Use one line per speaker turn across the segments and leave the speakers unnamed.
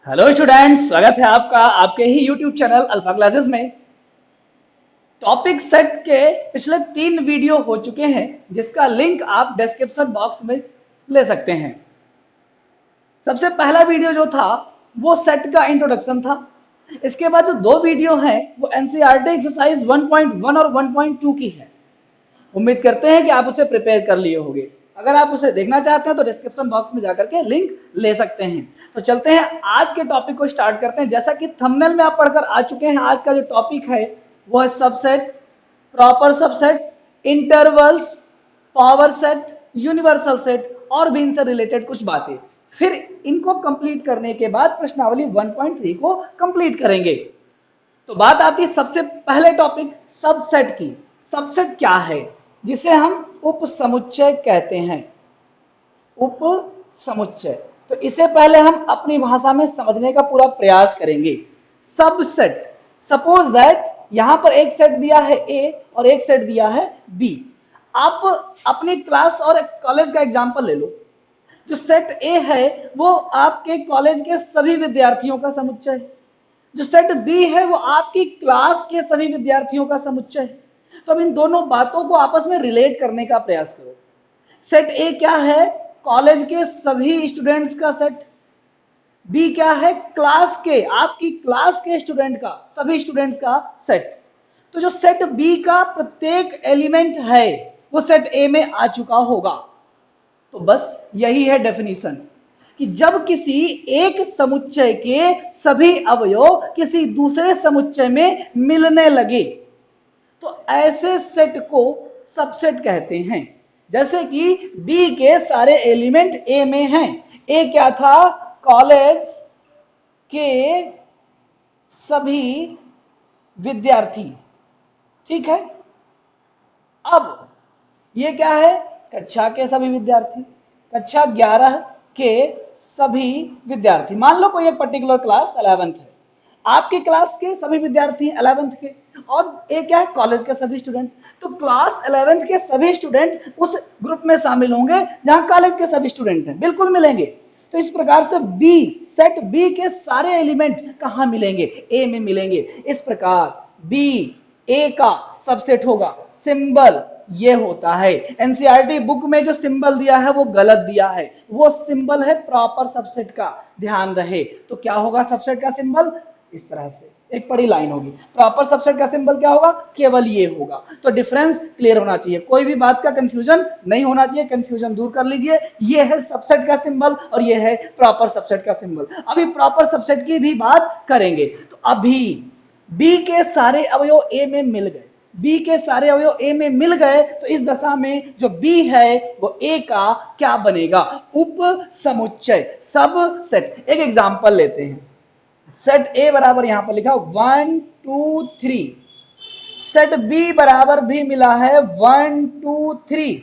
Hello students, स्वागत है आपका आपके ही यूट्यूब चैनल अल्फा क्लासेस में। टॉपिक सेट के पिछले 3 वीडियो हो चुके हैं, जिसका लिंक आप डिस्क्रिप्शन बॉक्स में ले सकते हैं। सबसे पहला वीडियो जो था वो सेट का इंट्रोडक्शन था। इसके बाद जो 2 वीडियो हैं वो एनसीईआरटी एक्सरसाइज 1.1 और 1.2 की है। उम्मीद करते हैं कि आप उसे प्रिपेयर कर लिए होंगे। अगर आप उसे देखना चाहते हैं तो डिस्क्रिप्शन बॉक्स में जाकर के लिंक ले सकते हैं। तो चलते हैं आज के टॉपिक को स्टार्ट करते हैं। जैसा कि थंबनेल में आप पढ़कर आ चुके हैं, आज का जो टॉपिक है वो है subset, proper subset, intervals, power set, universal set और भी इनसे रिलेटेड कुछ बातें। फिर इनको कंप्लीट करने के बाद प्रश्नावली 1.3 को कंप्लीट करेंगे। तो बात आती है सबसे पहले टॉपिक सबसेट की। सबसेट क्या है? जिसे हम उपसमुच्चय कहते हैं। उपसमुच्चय, तो इसे पहले हम अपनी भाषा में समझने का पूरा प्रयास करेंगे। सबसेट, सपोज दैट यहां पर एक सेट दिया है ए और एक सेट दिया है बी। आप अपनी क्लास और कॉलेज का एग्जांपल ले लो। जो सेट ए है वो आपके कॉलेज के सभी विद्यार्थियों का समुच्चय है। जो सेट बी है वो आपकी क्लास के सभी विद्यार्थियों का समुच्चय है। तो अब इन दोनों बातों को आपस में रिलेट करने का प्रयास करो। सेट ए क्या है? कॉलेज के सभी स्टूडेंट्स का सेट। बी क्या है? क्लास के, आपकी क्लास के स्टूडेंट का, सभी स्टूडेंट्स का सेट। तो जो सेट बी का प्रत्येक एलिमेंट है वो सेट ए में आ चुका होगा। तो बस यही है डेफिनेशन कि जब किसी एक समुच्चय के सभी अवयव किसी दूसरे समुच्चय में मिलने लगे तो ऐसे सेट को सबसेट कहते हैं। जैसे कि बी के सारे एलिमेंट ए में हैं। ए क्या था? कॉलेज के सभी विद्यार्थी। ठीक है। अब ये क्या है? कक्षा के सभी विद्यार्थी, कक्षा 11 के सभी विद्यार्थी। मान लो कोई एक पर्टिकुलर क्लास 11th है, आपकी क्लास के सभी विद्यार्थी 11th के, और एक क्या है? कॉलेज के सभी स्टूडेंट। तो क्लास 11th के सभी स्टूडेंट उस ग्रुप में शामिल होंगे जहां कॉलेज के सभी स्टूडेंट हैं, बिल्कुल मिलेंगे। तो इस प्रकार से बी, सेट बी के सारे एलिमेंट कहां मिलेंगे? ए में मिलेंगे। इस प्रकार बी ए का सबसेट होगा। सिंबल ये होता है। एनसीईआरटी बुक में जो सिंबल दिया है वो गलत दिया है, वो सिंबल है प्रॉपर सबसेट का, ध्यान रहे। तो क्या होगा सबसेट का सिंबल? इस तरह से एक बड़ी लाइन होगी। प्रॉपर सबसेट का सिंबल क्या होगा? केवल ये होगा। तो डिफरेंस क्लियर होना चाहिए, कोई भी बात का कंफ्यूजन नहीं होना चाहिए। कंफ्यूजन दूर कर लीजिए। ये है सबसेट का सिंबल और ये है प्रॉपर सबसेट का सिंबल। अभी प्रॉपर सबसेट की भी बात करेंगे। तो अभी बी के सारे अवयव ए में मिल गए। बी के सारे अवयव ए में मिल गए तो इस दशा में जो बी है वो ए का क्या बनेगा? उप समुच्चय, सब सेट। एक एग्जांपल लेते हैं। सेट ए बराबर यहां पर लिखा 1 2 3, सेट बी बराबर भी मिला है 1 2 3।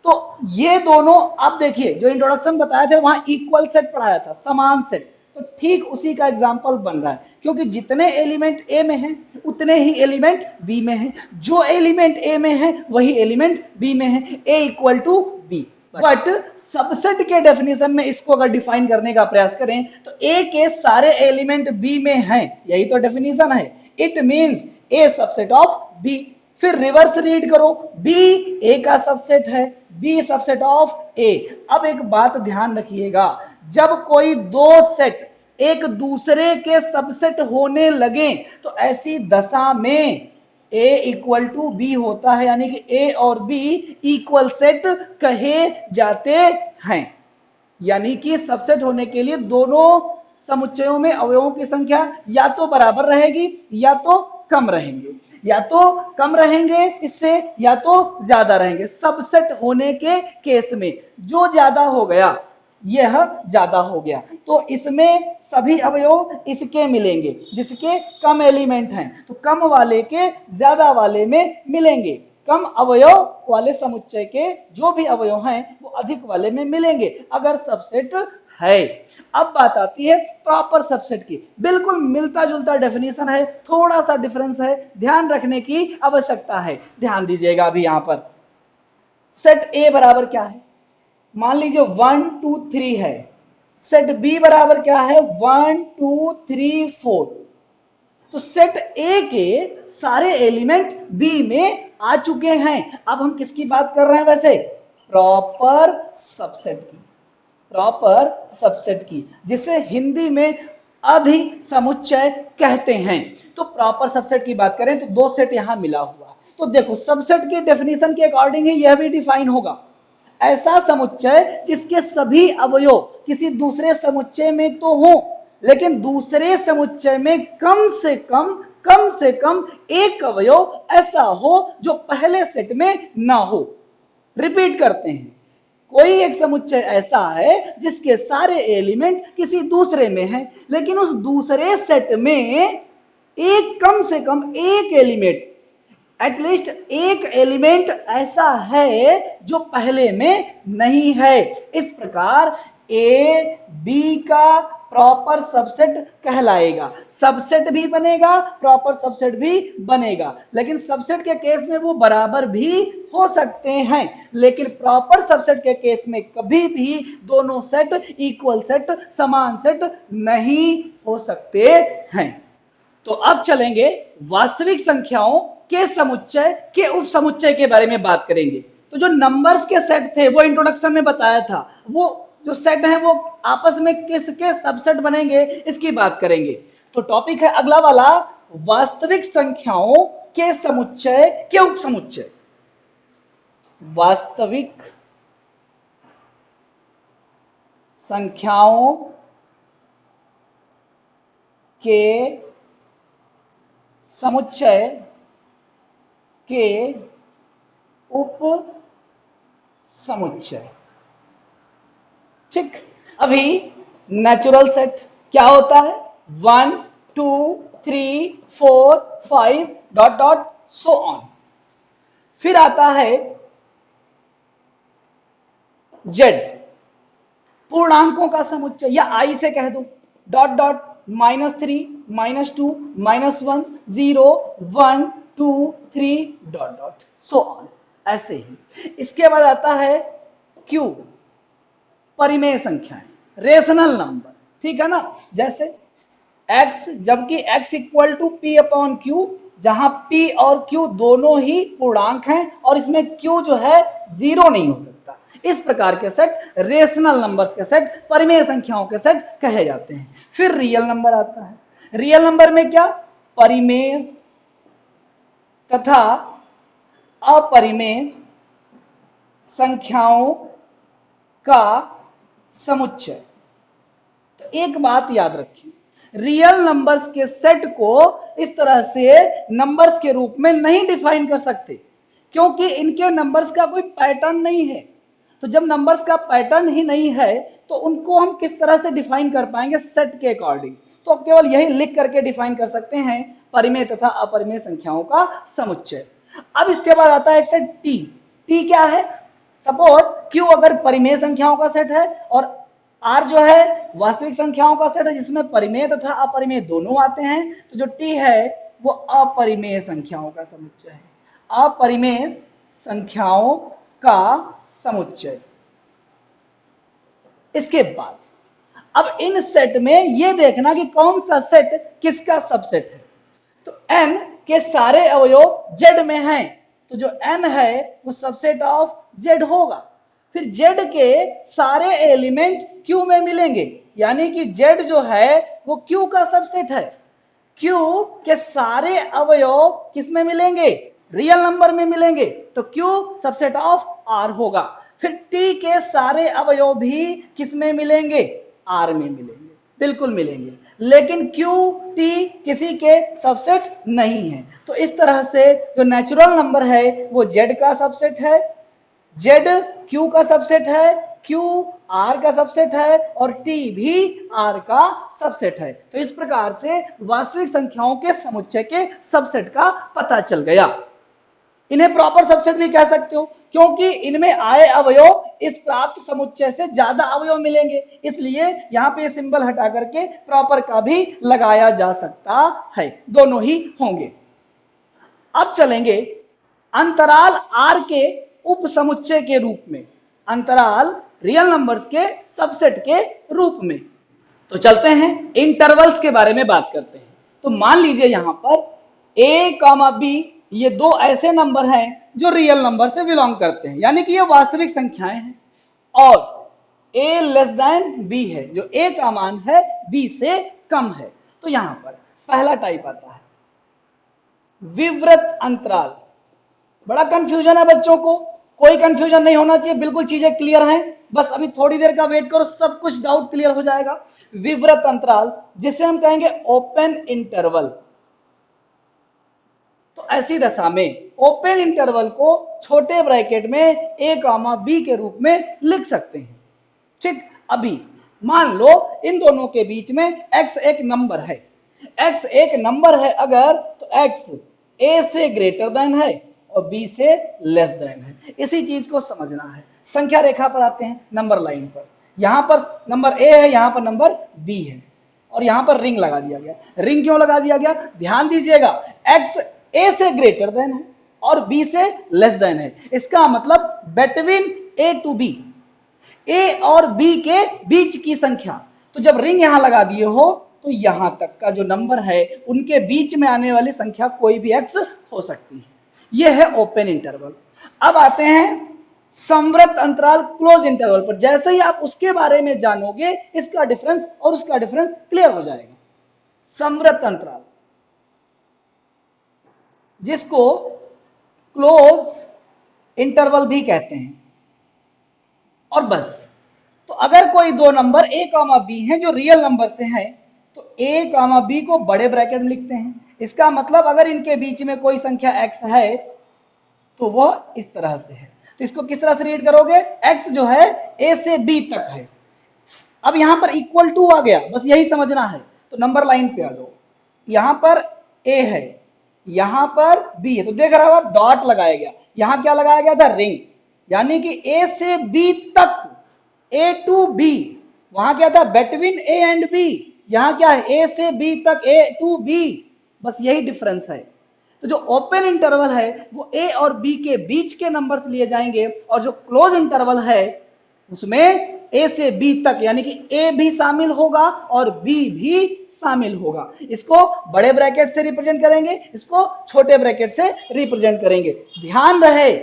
तो ये दोनों, अब देखिए जो इंट्रोडक्शन बताया था वहां इक्वल सेट पढ़ाया था, समान सेट। तो ठीक उसी का एग्जांपल बन रहा है, क्योंकि जितने एलिमेंट ए में हैं उतने ही एलिमेंट बी में हैं। जो एलिमेंट ए में है वही एलिमेंट बी में है। A equal to B. But subset के डेफिनेशन में इसको अगर डिफाइन करने का प्रयास करें तो ए के सारे एलिमेंट बी में हैं, यही तो डेफिनेशन है। It means a subset of b. फिर रिवर्स रीड करो, बी ए का सबसेट है, बी सबसेट ऑफ ए। अब एक बात ध्यान रखिएगा, जब कोई दो सेट एक दूसरे के सबसेट होने लगे तो ऐसी दशा में ए इक्वल टू बी होता है, यानी कि ए और बी इक्वल सेट कहे जाते हैं। यानी कि सबसेट होने के लिए दोनों समुच्चयों में अवयवों की संख्या या तो बराबर रहेगी या तो कम रहेंगे, या तो कम रहेंगे इससे या तो ज्यादा रहेंगे। सबसेट होने के केस में जो ज्यादा हो गया यह ज्यादा हो गया, तो इसमें सभी अवयव इसके मिलेंगे। जिसके कम एलिमेंट हैं तो कम वाले के ज्यादा वाले में मिलेंगे। कम अवयव वाले समुच्चय के जो भी अवयव हैं वो अधिक वाले में मिलेंगे अगर सबसेट है। अब बात आती है प्रॉपर सबसेट की। बिल्कुल मिलता जुलता डेफिनेशन है, थोड़ा सा डिफरेंस है, ध्यान रखने की आवश्यकता है। ध्यान दीजिएगा। अभी यहां पर सेट ए बराबर क्या है? मान लीजिए 1 2 3 है। सेट बी बराबर क्या है 1 2 3 4। तो सेट ए के सारे एलिमेंट बी में आ चुके हैं। अब हम किसकी बात कर रहे हैं वैसे? प्रॉपर सबसेट की, प्रॉपर सबसेट की, जिसे हिंदी में अधिसमुच्चय कहते हैं। तो प्रॉपर सबसेट की बात करें तो दो सेट यहां मिला हुआ। तो देखो सबसेट की डेफिनेशन के अकॉर्डिंग ही यह भी डिफाइन होगा, ऐसा समुच्चय जिसके सभी अवयव किसी दूसरे समुच्चय में तो हो, लेकिन दूसरे समुच्चय में कम से कम एक अवयव ऐसा हो जो पहले सेट में ना हो। रिपीट करते हैं, कोई एक समुच्चय ऐसा है जिसके सारे एलिमेंट किसी दूसरे में हैं, लेकिन उस दूसरे सेट में एक कम से कम एक एलिमेंट, एटलीस्ट एक एलिमेंट ऐसा है जो पहले में नहीं है। इस प्रकार ए बी का प्रॉपर सबसेट कहलाएगा। सबसेट भी बनेगा, प्रॉपर सबसेट भी बनेगा, लेकिन सबसेट के केस में वो बराबर भी हो सकते हैं, लेकिन प्रॉपर सबसेट के केस में कभी भी दोनों सेट इक्वल सेट, समान सेट नहीं हो सकते हैं। तो अब चलेंगे वास्तविक संख्याओं के समुच्चय के उपसमुच्चय के बारे में बात करेंगे। तो जो नंबर्स के सेट थे वो इंट्रोडक्शन में बताया था, वो जो सेट है वो आपस में किसके सबसेट बनेंगे इसकी बात करेंगे। तो टॉपिक है अगला वाला, वास्तविक संख्याओं के समुच्चय के उपसमुच्चय। वास्तविक संख्याओं के समुच्चय के उप समुच्चय। ठीक, अभी नेचुरल सेट क्या होता है? 1 2 3 4 5 डॉट डॉट सो ऑन। फिर आता है जेड, पूर्णांकों का समुच्चय, या आई से कह दो, dot dot -3 -2 -1 0 1 2 3 dot dot so on, ऐसे ही। इसके बाद आता है क्यू, परिमेय संख्याएं, रेशनल नंबर, ठीक है ना। जैसे x, जबकि x equal to p upon q, जहां p और q दोनों ही पूर्णांक हैं और इसमें q जो है जीरो नहीं हो सकता। इस प्रकार के सेट रेशनल नंबर्स के सेट, परिमेय संख्याओं के सेट कहे जाते हैं। फिर रियल नंबर आता है। रियल नंबर में क्या? परिमेय तथा अपरिमेय संख्याओं का समुच्चय। तो एक बात याद रखिए, रियल नंबर्स के सेट को इस तरह से नंबर्स के रूप में नहीं डिफाइन कर सकते, क्योंकि इनके नंबर्स का कोई पैटर्न नहीं है। तो जब नंबर्स का पैटर्न ही नहीं है तो उनको हम किस तरह से डिफाइन कर पाएंगे सेट के अकॉर्डिंग? तो अब केवल यही लिख करके डिफाइन कर सकते हैं, परिमेय तथा अपरिमेय संख्याओं का समुच्चय। अब इसके बाद आता है एक सेट टी। टी क्या है? सपोज क्यू अगर परिमेय संख्याओं का सेट है और आर जो है वास्तविक संख्याओं का सेट है जिसमें परिमेय तथा अपरिमेय दोनों आते हैं, तो जो टी है वो अपरिमेय संख्याओं का समुच्चय है। अपरिमेय संख्याओं का समुच्चय। इसके बाद अब इन सेट में यह देखना कि कौन सा सेट किसका सबसेट है। तो n के सारे अवयव z में हैं, तो जो n है वो सबसेट ऑफ z होगा। फिर z के सारे एलिमेंट q में मिलेंगे, यानी कि z जो है वो q का सबसेट है। q के सारे अवयव किस में मिलेंगे? रियल नंबर में मिलेंगे, तो q सबसेट ऑफ r होगा। फिर t के सारे अवयव भी किस में मिलेंगे? r में मिलेंगे, बिल्कुल मिलेंगे, लेकिन q t किसी के सबसेट नहीं है। तो इस तरह से जो नेचुरल नंबर है वो z का सबसेट है, z q का सबसेट है, q r का सबसेट है और t भी r का सबसेट है। तो इस प्रकार से वास्तविक संख्याओं के समुच्चय के सबसेट का पता चल गया। इन्हें प्रॉपर सबसेट भी कह सकते हो, क्योंकि इनमें आए अवयव इस प्राप्त समुच्चय से ज्यादा अवयव मिलेंगे, इसलिए यहां पे सिंबल हटा करके प्रॉपर का भी लगाया जा सकता है, दोनों ही होंगे। अब चलेंगे अंतराल r के उप समुच्चय के रूप में। अंतराल रियल नंबर्स के सबसेट के रूप में। तो चलते हैं इंटरवल्स के बारे में बात करते हैं। तो मान लीजिए यहां पर a कॉमा b ये दो ऐसे नंबर हैं जो रियल नंबर से बिलोंग करते हैं, यानी कि ये वास्तविक संख्याएं हैं, और a लेस देन b है, जो a का मान है b से कम है। तो यहां पर पहला टाइप आता है विवृत अंतराल। बड़ा कंफ्यूजन है बच्चों को, कोई कंफ्यूजन नहीं होना चाहिए, बिल्कुल चीजें क्लियर हैं, बस अभी थोड़ी देर का वेट करो, सब कुछ डाउट क्लियर हो जाएगा। विवृत अंतराल जिसे हम कहेंगे ओपन इंटरवल। तो ऐसी दशा में ओपन इंटरवल को छोटे ब्रैकेट में a कामा b के रूप में लिख सकते हैं। ठीक, अभी मान लो इन दोनों के बीच में x एक नंबर है, x एक नंबर है अगर, तो x a से ग्रेटर देन है और b से लेस देन है। इसी चीज को समझना है। संख्या रेखा पर आते हैं, नंबर लाइन पर। यहां पर नंबर a है, यहां पर नंबर b है, और यहां पर रिंग लगा दिया गया। रिंग क्यों लगा दिया गया? ध्यान दीजिएगा, x a से ग्रेटर देन है और b से लेस देन है। इसका मतलब between a to b, a और b के बीच की संख्या। तो जब रिंग यहां लगा दिए हो तो यहां तक का जो नंबर है उनके बीच में आने वाली संख्या कोई भी x हो सकती है। यह है ओपन इंटरवल। अब आते हैं समवर्त अंतराल, क्लोज इंटरवल पर। जैसे ही आप उसके बारे में जानोगे इसका डिफरेंस और उसका डिफरेंस क्लियर हो जाएगा। समवर्त अंतराल जिसको क्लोज इंटरवल भी कहते हैं। और बस, तो अगर कोई दो नंबर a कामा b हैं जो रियल नंबर से हैं, तो a कामा b को बड़े ब्रैकेट में लिखते हैं। इसका मतलब अगर इनके बीच में कोई संख्या x है तो वह इस तरह से है। तो इसको किस तरह से रीड करोगे? x जो है a से b तक है। अब यहां पर इक्वल टू आ गया, बस यही समझना है। तो नंबर लाइन पे आ जाओ, यहां पर a है, यहां पर b है, तो देख रहे हो आप डॉट लगाया गया। यहां क्या लगाया गया था? रिंग, यानी कि a से b तक, a टू b। वहां क्या था? Between a and b। यहां क्या है? a से b तक, a टू b। बस यही डिफरेंस है। तो जो ओपन इंटरवल है वो a और b के बीच के नंबर्स लिए जाएंगे, और जो क्लोज इंटरवल है उसमें a से b तक, यानी कि a भी शामिल होगा और b भी शामिल होगा। इसको बड़े ब्रैकेट से रिप्रेजेंट करेंगे, इसको छोटे ब्रैकेट से रिप्रेजेंट करेंगे। ध्यान रहे,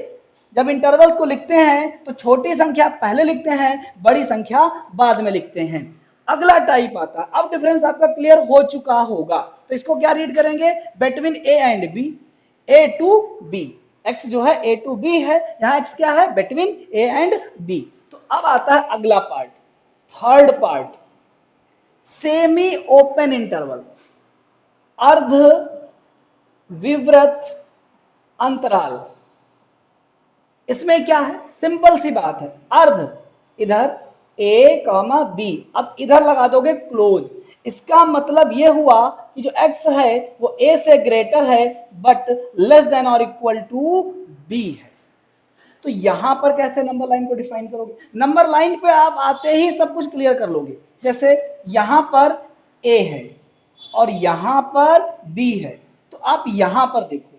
जब इंटरवल्स को लिखते हैं तो छोटी संख्या पहले लिखते हैं, बड़ी संख्या बाद में लिखते हैं। अगला टाइप आता है, अब डिफरेंस आपका क्लियर हो चुका होगा। तो इसको क्या रीड करेंगे? Between a and b, a to b। x जो है a टू b है, यहां x क्या है? Between a and b। तो अब आता है अगला part, third part, semi open interval, अर्ध विवृत अंतराल। इसमें क्या है? सिंपल सी बात है, अर्ध इधर a कॉमा b, अब इधर लगा दोगे क्लोज। इसका मतलब यह हुआ कि जो x है वो a से ग्रेटर है बट लेस देन और इक्वल टू b है। तो यहां पर कैसे नंबर लाइन को डिफाइन करोगे? नंबर लाइन पे आप आते ही सब कुछ क्लियर कर लोगे। जैसे यहां पर a है और यहां पर b है, तो आप यहां पर देखो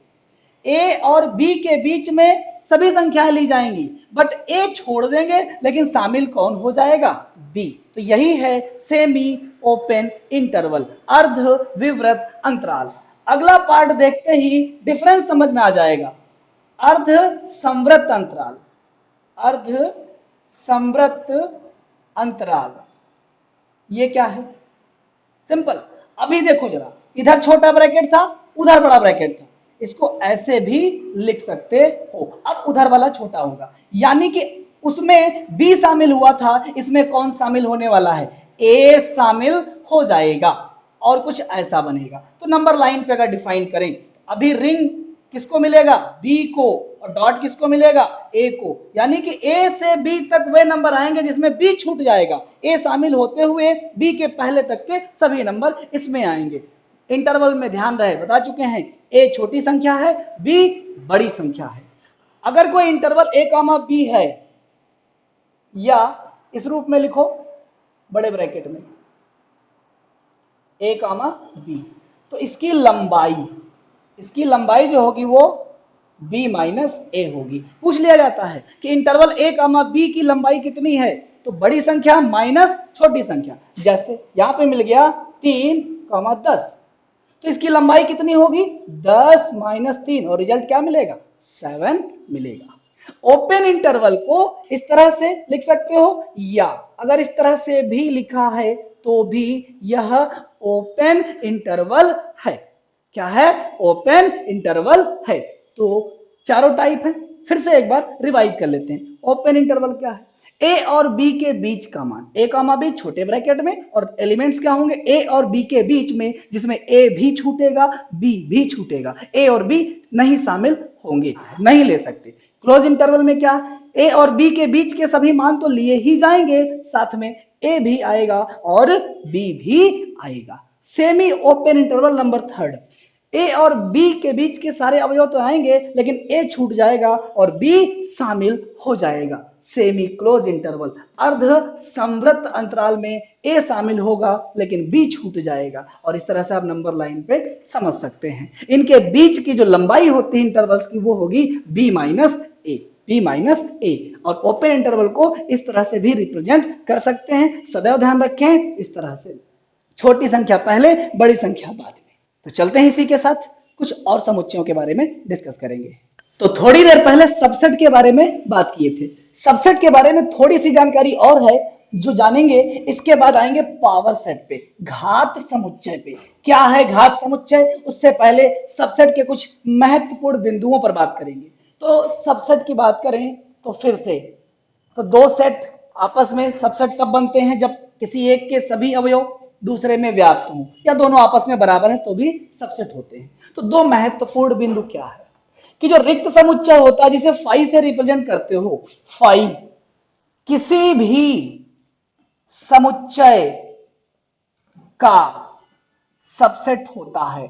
a और b के बीच में सभी संख्याएं ली जाएंगी, बट a छोड़ देंगे, लेकिन शामिल कौन हो जाएगा? b। तो यही है सेमी ओपन इंटरवल, अर्ध विवृत अंतराल। अगला पार्ट देखते ही डिफरेंस समझ में आ जाएगा, अर्ध संवृत अंतराल। अर्ध संवृत अंतराल ये क्या है? सिंपल, अभी देखो जरा, इधर छोटा ब्रैकेट था, उधर बड़ा ब्रैकेट था, इसको ऐसे भी लिख सकते हो। अब उधर वाला छोटा होगा, यानी कि उसमें b शामिल हुआ था, इसमें कौन शामिल होने वाला है? a शामिल हो जाएगा और कुछ ऐसा बनेगा। तो नंबर लाइन पे अगर डिफाइन करें तो अभी रिंग किसको मिलेगा? b को, और डॉट किसको मिलेगा? a को। यानी कि a से b तक वे नंबर आएंगे जिसमें b छूट जाएगा, a शामिल होते हुए b के पहले तक के सभी नंबर इसमें आएंगे। इंटरवल में ध्यान रहे, बता चुके हैं, a छोटी संख्या है, b बड़ी संख्या है। अगर कोई इंटरवल a कामा b है, या इस रूप में लिखो बड़े ब्रैकेट में a कामा b, तो इसकी लंबाई जो होगी वो बी माइनस ए होगी। पूछ लिया जाता है कि इंटरवल ए कामा बी की लंबाई कितनी है, तो बड़ी संख्या माइनस छोटी संख्या, जैसे यहां पे मिल गया 3,10, तो इसकी लंबाई कितनी होगी 10 माइनस 3, और रिजल्ट क्या मिलेगा 7 मिलेगा। ओपन इंटरवल को इस तरह से लिख सकते हो, या अगर इस तरह से भी लिखा है तो भी यह ओपन इंटरवल है। क्या है, ओपन इंटरवल है। तो चारों टाइप है, फिर से एक बार रिवाइज कर लेते हैं। ओपन इंटरवल क्या है, ए और बी के बीच का मान, ए कामा बी छोटे ब्रैकेट में, और एलिमेंट्स क्या होंगे ए और बी के बीच में, जिसमें ए भी छूटेगा बी भी छूटेगा, ए और बी नहीं शामिल होंगे, नहीं ले सकते। क्लोज इंटरवल में क्या, ए और बी के बीच के सभी मान तो लिए ही जाएंगे, साथ में ए भी आएगा और बी भी आएगा। Semi open interval number third, A और बी के बीच के सारे अवयव तो आएंगे, लेकिन ए छूट जाएगा और बी शामिल हो जाएगा। सेमी क्लोज इंटरवल, अर्ध संवृत अंतराल में ए शामिल होगा लेकिन बी छूट जाएगा, और इस तरह से आप नंबर लाइन पे समझ सकते हैं। इनके बीच की जो लंबाई होती है इंटरवल्स की, वो होगी बी माइनस ए, बी माइनस ए। और ओपन इंटरवल को इस तरह से भी रिप्रेजेंट कर सकते हैं। सदैव ध्यान रखें, इस तरह से छोटी संख्या पहले, बड़ी संख्या बाद में। तो चलते हैं इसी के साथ कुछ और समुच्चयों के बारे में डिस्कस करेंगे। तो थोड़ी देर पहले सबसेट के बारे में बात किए थे। सबसेट के बारे में थोड़ी सी जानकारी और है जो जानेंगे, इसके बाद आएंगे पावर सेट पे, घात समुच्चय पे। क्या है घात समुच्चय, उससे पहले सबसेट के कुछ महत्वपूर्ण बिंदुओं पर बात करेंगे। तो सबसेट की बात करें तो फिर से, तो दो सेट आपस में सबसेट तब बनते हैं जब किसी एक के सभी अवयव दूसरे में व्याप्त हों, या दोनों आपस में बराबर हैं तो भी सबसेट होते हैं। तो दो महत्वपूर्ण बिंदु क्या है कि जो रिक्त समुच्चय होता है जिसे फाई से रिप्रेजेंट करते हो, फाई किसी भी समुच्चय का सबसेट होता है,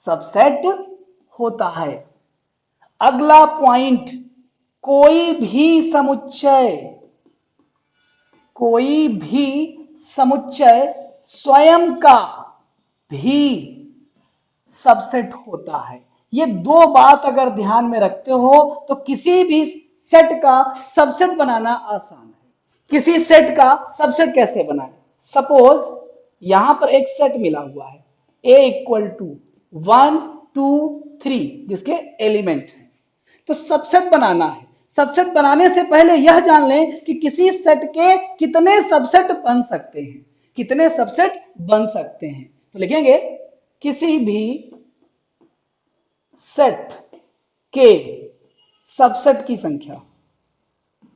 सबसेट होता है। अगला पॉइंट, कोई भी समुच्चय, कोई भी समुच्चय स्वयं का भी सबसेट होता है। ये दो बात अगर ध्यान में रखते हो तो किसी भी सेट का सबसेट बनाना आसान है। किसी सेट का सबसेट कैसे बनाए, सपोज यहां पर एक सेट मिला हुआ है a इक्वल टू 1 2 3 जिसके एलिमेंट है, तो सबसेट बनाना है। सबसेट बनाने से पहले यह जान लें कि किसी सेट के कितने सबसेट बन सकते हैं, कितने सबसेट बन सकते हैं। तो लिखेंगे किसी भी सेट के सबसेट की संख्या,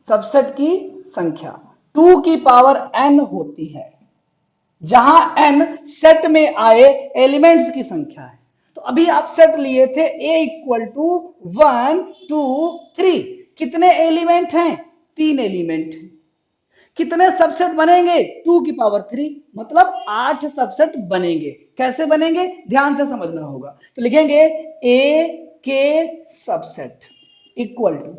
सबसेट की संख्या 2 की पावर n होती है, जहां n सेट में आए एलिमेंट्स की संख्या है। तो अभी आप सेट लिए थे a इक्वल टू 1 2 3, कितने एलिमेंट हैं, 3 एलिमेंट हैं। कितने सबसेट बनेंगे, 2 की पावर 3, मतलब 8 सबसेट बनेंगे। कैसे बनेंगे ध्यान से समझना होगा। तो लिखेंगे a के सबसेट इक्वल टू,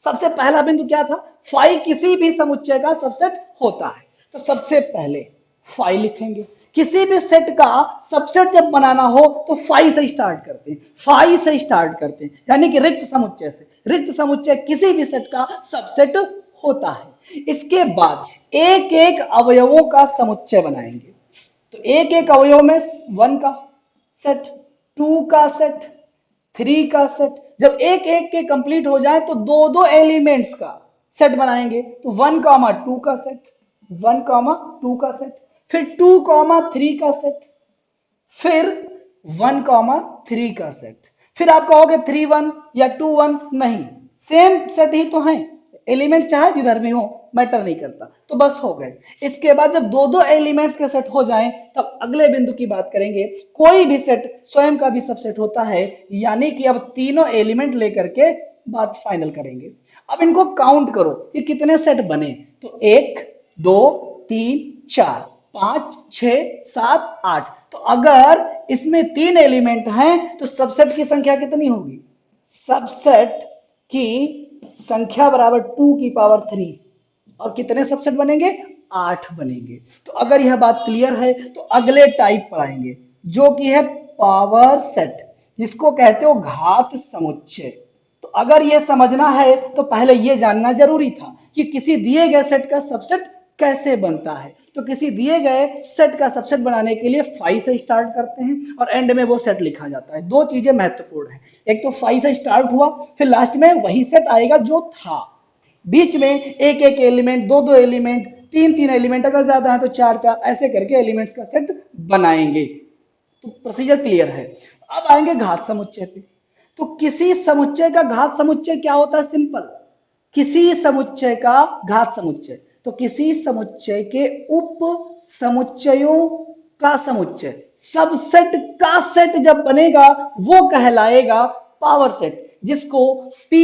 सबसे पहला बिंदु क्या था, फाई किसी भी समुच्चय का सबसेट होता है। तो सबसे पहले फाई लिखेंगे। किसी भी सेट का सबसेट जब बनाना हो तो फाई से स्टार्ट करते हैं, फाई से स्टार्ट करते हैं, यानी कि रिक्त समुच्चय से। रिक्त समुच्चय किसी भी सेट का सबसेट होता है। इसके बाद एक एक अवयवों का समुच्चय बनाएंगे। तो एक एक अवयव में 1 का सेट, 2 का सेट, 3 का सेट। जब एक एक के कंप्लीट हो जाए तो दो दो एलिमेंट्स का सेट बनाएंगे। तो 1, 2 का सेट, 1, 2 का सेट, फिर 2, 3 का सेट, फिर 1, 3 का सेट। फिर आप कहोगे 3 1 या 2 1, नहीं, सेम सेट ही तो है, एलिमेंट चाहे जिधर भी हो मैटर नहीं करता। तो बस हो गए। इसके बाद जब दो दो एलिमेंट्स के सेट हो जाएं तब अगले बिंदु की बात करेंगे। कोई भी सेट स्वयं का भी सबसेट होता है, यानी कि अब तीनों एलिमेंट लेकर के बात फाइनल करेंगे। अब इनको काउंट करो कि कितने सेट बने। तो 1 2 3 4 5 6 7 8। तो अगर इसमें 3 एलिमेंट हैं तो सबसेट की संख्या कितनी होगी, सबसेट की संख्या बराबर 2 की पावर 3, और कितने सबसेट बनेंगे, 8 बनेंगे। तो अगर यह बात क्लियर है तो अगले टाइप पर आएंगे जो कि है पावर सेट। जिसको कहते हो घात समुच्चय। तो अगर ये समझना है तो पहले ये जानना जरूरी था कि किसी दिए गए सेट का सबसेट कैसे बनता है। तो किसी दिए गए सेट का सबसेट बनाने के लिए फाई से स्टार्ट करते हैं और एंड में वो सेट लिखा जाता है। दो चीजें महत्वपूर्ण हैं, एक तो फाई से स्टार्ट हुआ, फिर लास्ट में वही सेट आएगा जो था, बीच में एक एक एलिमेंट, दो दो एलिमेंट, तीन तीन एलिमेंट, अगर ज्यादा है तो चार चार, ऐसे करके एलिमेंट्स का सेट बनाएंगे। तो प्रोसीजर क्लियर है। अब आएंगे घात समुच्चय पे। तो किसी समुच्चय का घात समुच्चय क्या होता है? सिंपल, किसी समुच्चय का घात समुच्चय, तो किसी समुच्चय के उप समुच्चयों का समुच्चय, सबसेट का सेट जब बनेगा वो कहलाएगा पावर सेट, जिसको P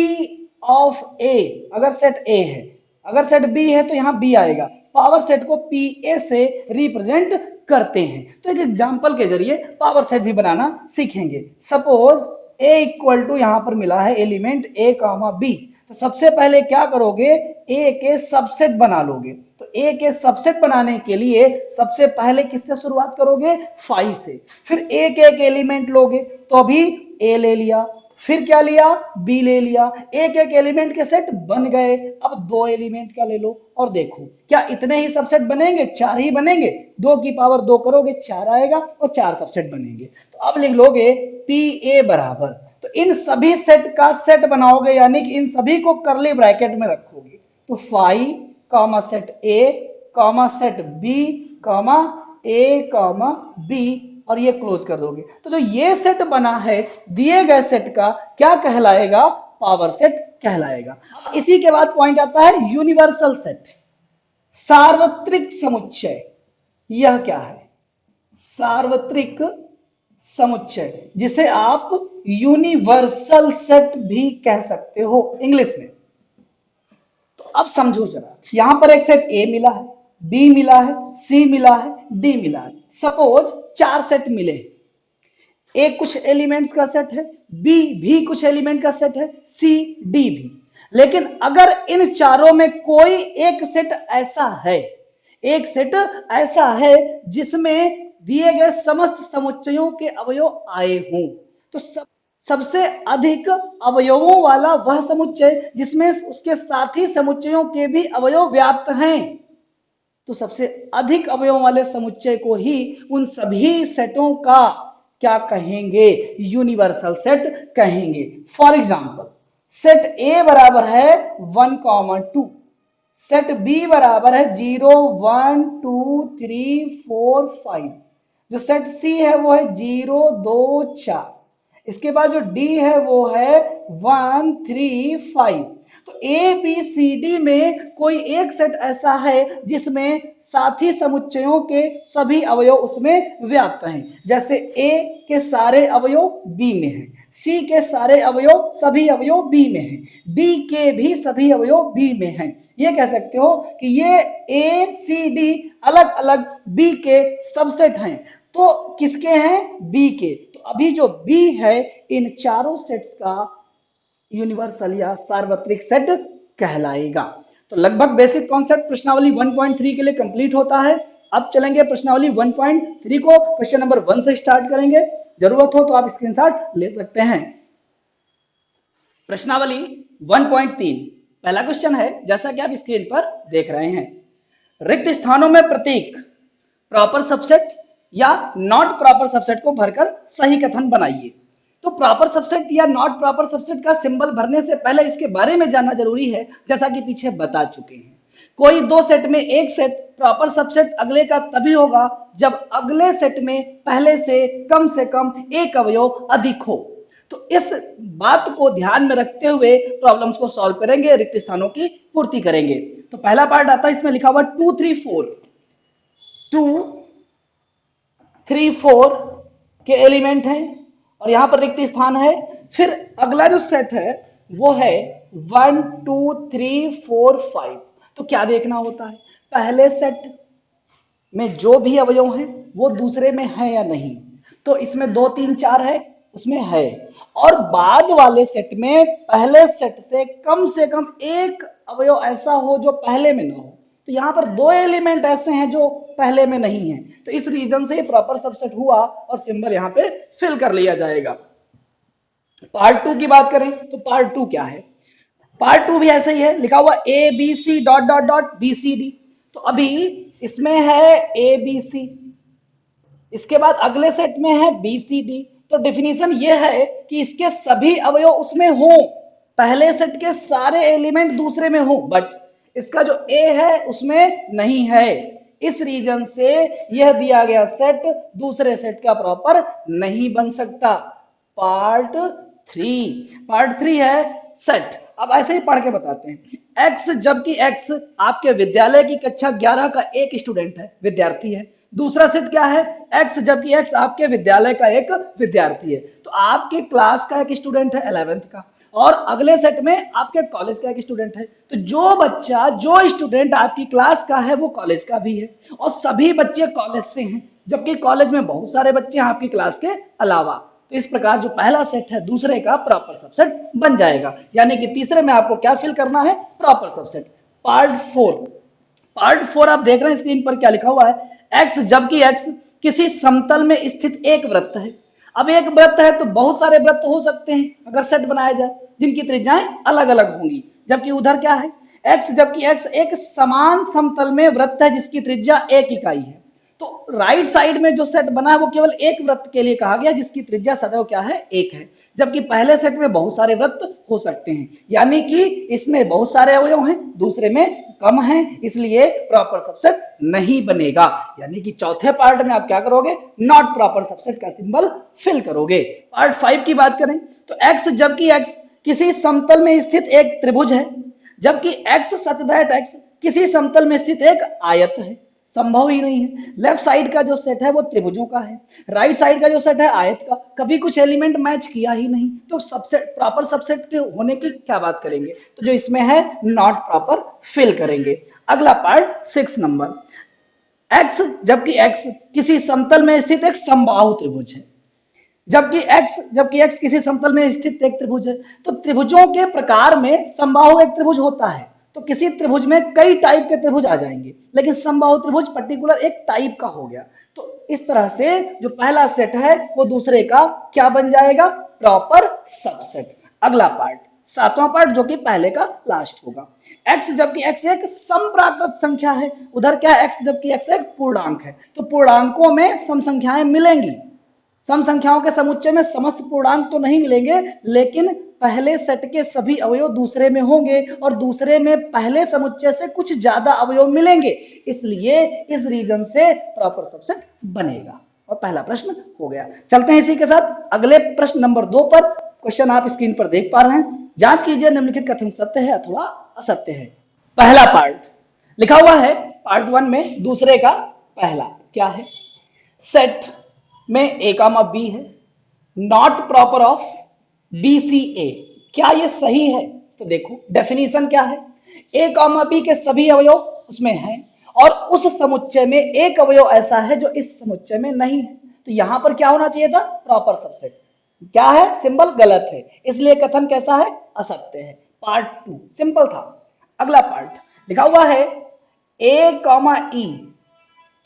ऑफ A, अगर सेट A है, अगर सेट B है तो यहां B आएगा, पावर सेट को PA से रिप्रेजेंट करते हैं। तो एक एग्जांपल के जरिए पावर सेट भी बनाना सीखेंगे। सपोज A इक्वल टू यहां पर मिला है एलिमेंट A कामा B, तो सबसे पहले क्या करोगे? A के सबसेट बना लोगे। तो A के सबसेट बनाने के लिए सबसे पहले किससे शुरुआत करोगे? फाई से। फिर एक एक एलिमेंट लोगे, तो अभी A ले लिया, फिर क्या लिया? B ले लिया, एक एक एलिमेंट के सेट बन गए। अब दो एलिमेंट का ले लो और देखो क्या इतने ही सबसेट बनेंगे? चार ही बनेंगे। दो की पावर दो करोगे, चार आएगा और चार सबसेट बनेंगे। तो अब लिख लोगे PA बराबर, तो इन सभी सेट का सेट बनाओगे, यानी कि इन सभी को करली ब्रैकेट में रखोगे। तो phi comma set A comma set B comma A comma B, और ये क्लोज कर दोगे। तो जो ये सेट बना है दिए गए सेट का, क्या कहलाएगा? पावर सेट कहलाएगा। इसी के बाद पॉइंट आता है यूनिवर्सल सेट, सार्वत्रिक समुच्चय। यह क्या है? सार्वत्रिक समुच्चय, जिसे आप यूनिवर्सल सेट भी कह सकते हो इंग्लिश में। तो अब समझो जरा, यहां पर एक सेट A मिला है, B मिला है, C मिला है, D मिला है। सपोज चार सेट मिले, A कुछ एलिमेंट्स का सेट है, B भी कुछ एलिमेंट का सेट है, C D भी। लेकिन अगर इन चारों में कोई एक सेट ऐसा है, एक सेट ऐसा है जिसमें दिए गए समस्त समुच्चयों के अवयव आए हों, तो सबसे अधिक अवयवों वाला वह समुच्चय जिसमें उसके साथी समुच्चयों के भी अवयव व्याप्त हैं, तो सबसे अधिक अवयवों वाले समुच्चय को ही उन सभी सेटों का क्या कहेंगे? यूनिवर्सल सेट कहेंगे। फॉर एग्जाम्पल, सेट A बराबर है 1,2, सेट B बराबर है 0 1 2 3 4 5, जो सेट C है वो है 0 2 4, इसके बाद जो D है वो है 1 3 5। तो ए बी सी डी में कोई एक सेट ऐसा है जिसमें साथी समुच्चयों के सभी अवयव उसमें व्याप्त हैं। जैसे ए के सारे अवयव बी में हैं, सी के सारे अवयव सभी अवयव बी में हैं, डी के भी सभी अवयव बी में हैं। ये कह सकते हो कि ये ए सी डी अलग अलग बी के सबसेट हैं। तो किसके हैं? बी के। तो अभी जो बी है इन चारों सेट्स का यूनिवर्सल या सार्वत्रिक सेट कहलाएगा। तो लगभग बेसिक कॉन्सेप्ट प्रश्नावली 1.3 के लिए कंप्लीट होता है। अब चलेंगे प्रश्नावली 1.3 को क्वेश्चन नंबर 1 से स्टार्ट करेंगे। जरूरत हो तो आप स्क्रीनशॉट ले सकते हैं। प्रश्नावली 1.3 पहला क्वेश्चन है, जैसा कि आप स्क्रीन पर देख रहे हैं। रिक्त स्थानों में प्रतीक प्रॉपर सबसेट या नॉट प्रॉपर सबसेट को भरकर सही कथन बनाइए। तो प्रॉपर सबसेट या नॉट प्रॉपर सबसेट का सिंबल भरने से पहले इसके बारे में जानना जरूरी है, जैसा कि पीछे बता चुके हैं। कोई दो सेट में एक सेट प्रॉपर सबसेट अगले का तभी होगा जब अगले सेट में पहले से कम एक अवयव अधिक हो। तो इस बात को ध्यान में रखते हुए प्रॉब्लम्स को सॉल्व करेंगे, रिक्त स्थानों की पूर्ति करेंगे। तो पहला पार्ट आता है, इसमें लिखा हुआ 2 3 4, 2 3 4 के एलिमेंट हैं और यहां पर रिक्त स्थान है। फिर अगला जो सेट है वो है 1 2 3 4 5। तो क्या देखना होता है? पहले सेट में जो भी अवयव हैं वो दूसरे में है या नहीं। तो इसमें 2 3 4 है, उसमें है। और बाद वाले सेट में पहले सेट से कम एक अवयव ऐसा हो जो पहले में ना हो। तो यहां पर दो एलिमेंट ऐसे हैं जो पहले में नहीं है, तो इस रीजन से प्रॉपर सबसेट हुआ और सिंबल यहां पे फिल कर लिया जाएगा। पार्ट टू की बात करें तो पार्ट टू क्या है? पार्ट टू भी ऐसे ही है, लिखा हुआ a b c dot dot dot b c d. तो अभी इसमें है ए बी सी, इसके बाद अगले सेट में है बी सी डी। तो डेफिनेशन ये है कि इसके सभी अवयव उसमें हो, पहले सेट के सारे एलिमेंट दूसरे में हो, बट इसका जो ए है उसमें नहीं है। इस रीजन से यह दिया गया सेट दूसरे सेट का प्रॉपर नहीं बन सकता। पार्ट थ्री, पार्ट थ्री है सेट। अब ऐसे ही पढ़ के बताते हैं। एक्स जबकि एक्स आपके विद्यालय की कक्षा 11 का एक स्टूडेंट है, विद्यार्थी है। दूसरा सेट क्या है? एक्स जबकि एक्स आपके विद्यालय का एक विद्यार्थी है। तो आपके क्लास का एक स्टूडेंट है 11th का, और अगले सेट में आपके कॉलेज का एक स्टूडेंट है। तो जो बच्चा, जो स्टूडेंट आपकी क्लास का है वो कॉलेज का भी है, और सभी बच्चे कॉलेज से हैं, जबकि कॉलेज में बहुत सारे बच्चे हैं आपकी क्लास के अलावा। तो इस प्रकार जो पहला सेट है दूसरे का प्रॉपर सबसेट बन जाएगा। यानी कि तीसरे में आपको क्या फिल करना है? Proper subset. Part four, part four आप देख रहे हैं स्क्रीन पर क्या लिखा हुआ है? एक्स जबकि एक्स किसी समतल में स्थित एक वृत्त है। अब एक वृत्त है तो बहुत सारे वृत्त हो सकते हैं अगर सेट बनाया जाए, जिनकी त्रिज्याएं अलग अलग होंगी। जबकि उधर क्या है? एक्स जबकि एक्स एक समान समतल में वृत्त है जिसकी त्रिज्या एक इकाई है। तो राइट साइड में जो सेट बना है वो केवल एक वृत्त के लिए कहा गया जिसकी त्रिज्या सदैव क्या है? एक है। जबकि पहले सेट में बहुत सारे वृत्त हो सकते हैं, यानी कि इसमें बहुत सारे अवयव हैं, दूसरे में कम है, इसलिए प्रॉपर सबसेट नहीं बनेगा। यानी कि चौथे पार्ट में आप क्या करोगे? नॉट प्रॉपर सबसेट का सिंबल फिल करोगे। पार्ट फाइव की बात करें तो एक्स जबकि एक्स किसी समतल में स्थित एक त्रिभुज है, जबकि एक्स सच दैट एक्स किसी समतल में स्थित एक आयत है। संभव ही नहीं है। लेफ्ट साइड का जो सेट है वो त्रिभुजों का है, राइट साइड का जो सेट है आयत का। कभी कुछ एलिमेंट मैच किया ही नहीं, तो सबसेट, प्रॉपर सबसेट के होने की क्या बात करेंगे? तो जो इसमें है नॉट प्रॉपर फिल करेंगे। अगला पार्ट 6 नंबर, एक्स जबकि एक्स किसी समतल में स्थित एक समबाहु त्रिभुज है। जबकि एक्स किसी समतल में स्थित एक त्रिभुज है। तो त्रिभुजों के प्रकार में समबाहु एक त्रिभुज होता है। तो किसी त्रिभुज में कई टाइप के त्रिभुज आ जाएंगे, लेकिन समबाहु त्रिभुज पर्टिकुलर एक टाइप का हो गया। तो इस तरह से जो पहला सेट है वो दूसरे का क्या बन जाएगा? Proper subset. अगला पार्ट, सातवां पार्ट, जो कि पहले का लास्ट होगा। एक्स जबकि एक्स एक समप्राकृत संख्या है। उधर क्या है? एक्स जबकि एक्स एक पूर्णांक है। तो पूर्णांकों में सम संख्याएं मिलेंगी। सम संख्याओं के समुच्चय में समस्त पूर्णांक तो नहीं मिलेंगे, लेकिन पहले सेट के सभी अवयव दूसरे में होंगे, और दूसरे में पहले समुच्चय से कुछ ज्यादा अवयव मिलेंगे। इसलिए इस रीजन से प्रॉपर सबसेट बनेगा। और पहला प्रश्न हो गया। चलते हैं इसी के साथ अगले प्रश्न नंबर 2 पर। क्वेश्चन आप स्क्रीन पर देख पा रहे हैं। जांच कीजिए निम्नलिखित कथन सत्य है अथवा असत्य है। पहला पार्ट लिखा हुआ है पार्ट 1 में दूसरे का पहला क्या है? सेट में ए कामा बी है, not proper of B C A. क्या ये सही है? तो देखो डेफिनेशन क्या है? ए कामा बी के सभी अवयव उसमें हैं, और उस समुच्चय में एक अवयव ऐसा है जो इस समुच्चय में नहीं है। तो यहां पर क्या होना चाहिए था? Proper subset. क्या है? सिंबल गलत है, इसलिए कथन कैसा है? असत्य है। पार्ट 2 सिंपल था। अगला पार्ट लिखा हुआ है ए कामा ई,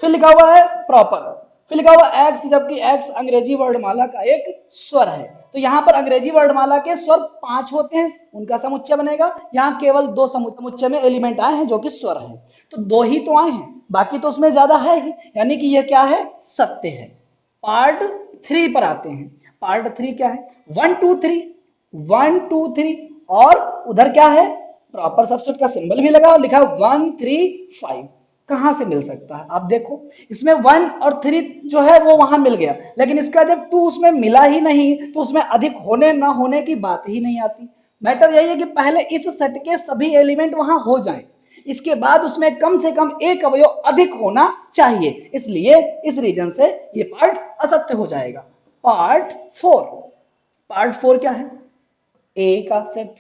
फिर लिखा हुआ है प्रॉपर, फिर लिखा हुआ एक्स जबकि एक्स अंग्रेजी वर्णमाला का एक स्वर है। तो यहां पर अंग्रेजी वर्णमाला के स्वर 5 होते हैं, उनका समुच्चय बनेगा। यहां केवल 2 समुच्चय में एलिमेंट आए हैं जो कि स्वर है, तो 2 ही तो आए हैं, बाकी तो उसमें ज्यादा है ही, यानी कि यह क्या है? सत्य है। पार्ट 3 पर आते हैं। पार्ट 3 क्या है? 1 2 3, 1 2 3, और उधर क्या है? प्रॉपर सबसेट का सिंबल भी लगा, लिखा 1 3 5। कहां से मिल सकता है? आप देखो, इसमें 1 और 3 जो है वो वहां मिल गया, लेकिन इसका जब 2 उसमें मिला ही नहीं, तो उसमें अधिक होने ना होने की बात ही नहीं आती। मैटर यही है कि पहले इस सेट के सभी एलिमेंट वहां हो जाएं, इसके बाद उसमें कम से कम एक अवयव अधिक होना चाहिए। इसलिए इस रीजन से ये पार्ट असत्य हो जाएगा। पार्ट 4, पार्ट 4 क्या है? ए का set,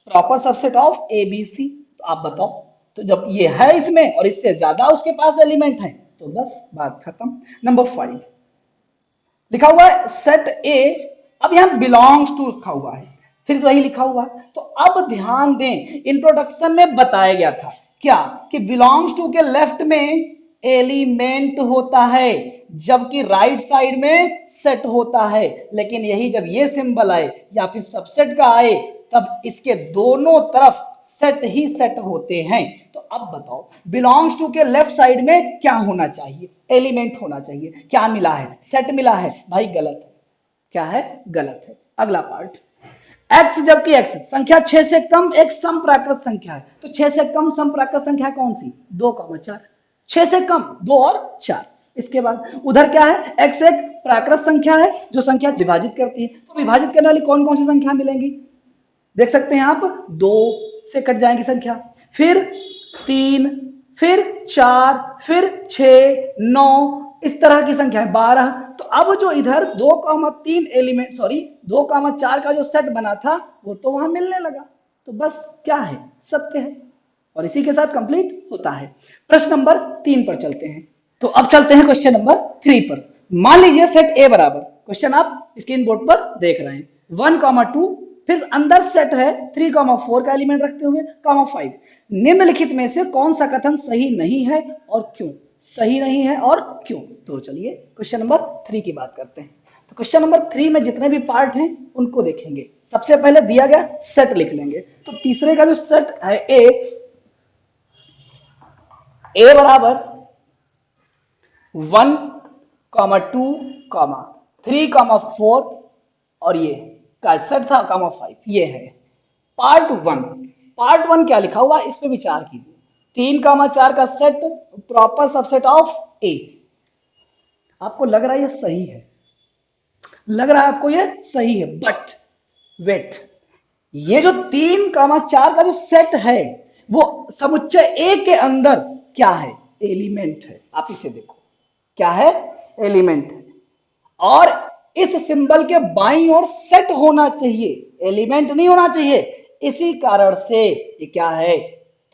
proper subset of a b c. तो आप बताओ, तो जब ये है इसमें और इससे ज्यादा उसके पास एलिमेंट है तो बस बात खत्म। नंबर 5 लिखा हुआ है सेट ए, अब यहां बिलोंग्स टू लिखा हुआ है, फिर वही लिखा हुआ है। तो अब ध्यान दें, इंट्रोडक्शन में बताया गया था क्या? कि बिलोंग्स टू के लेफ्ट में एलिमेंट होता है, जबकि राइट साइड में सेट होता है। लेकिन यही जब ये सिंबल आए या फिर सबसेट का आए, तब इसके दोनों तरफ सेट ही सेट होते हैं। तो अब बताओ, बिलोंग्स टू के लेफ्ट साइड में क्या होना चाहिए? एलिमेंट होना चाहिए। क्या मिला है? सेट मिला है। भाई गलत है। क्या है? गलत है। अगला पार्ट, एक्स जबकि एक्स संख्या 6 से कम एक समप्राकृत संख्या है, तो 6 से कम समप्राकृत संख्या कौन सी? 2,4। 6 से कम 2 और 4। इसके बाद उधर क्या है? एक्स एक प्राकृत संख्या है जो संख्या विभाजित करती है। तो विभाजित करने वाली कौन कौन सी संख्या मिलेंगी? देख सकते हैं आप, 2 से कट जाएंगी संख्या, फिर 3, फिर 4, फिर 6, 9, इस तरह की संख्या है 12। तो अब जो इधर 2,3 एलिमेंट, सॉरी 2,4 का जो सेट बना था वो तो वहां मिलने लगा। तो बस क्या है? सत्य है। और इसी के साथ कंप्लीट होता है। प्रश्न नंबर 3 पर चलते हैं। तो अब चलते हैं क्वेश्चन नंबर 3 पर। मान लीजिए सेट ए बराबर, क्वेश्चन आप स्क्रीन बोर्ड पर देख रहे हैं, 1,2, फिर अंदर सेट है 3,4 का एलिमेंट रखते हुए, 5। निम्नलिखित में से कौन सा कथन सही नहीं है और क्यों? सही नहीं है और क्यों? तो चलिए क्वेश्चन नंबर 3 की बात करते हैं। तो क्वेश्चन नंबर 3 में जितने भी पार्ट हैं उनको देखेंगे। सबसे पहले दिया गया सेट लिख लेंगे। तो तीसरे का जो सेट है ए बराबर 1, 2, 3, 4 और ये का सेट था 5, ये है पार्ट 1। पार्ट 1 क्या लिखा हुआ इस पे विचार कीजिए। 3,4 का सेट प्रॉपर सबसेट ऑफ ए। आपको लग रहा है ये सही है, लग रहा है आपको ये सही है, बट वेट, ये जो 3,4 का जो सेट है वो समुच्चय ए के अंदर क्या है? एलिमेंट है। आप इसे देखो, क्या है? एलिमेंट है। और इस सिंबल के बाईं ओर सेट होना चाहिए, एलिमेंट नहीं होना चाहिए। इसी कारण से ये क्या है?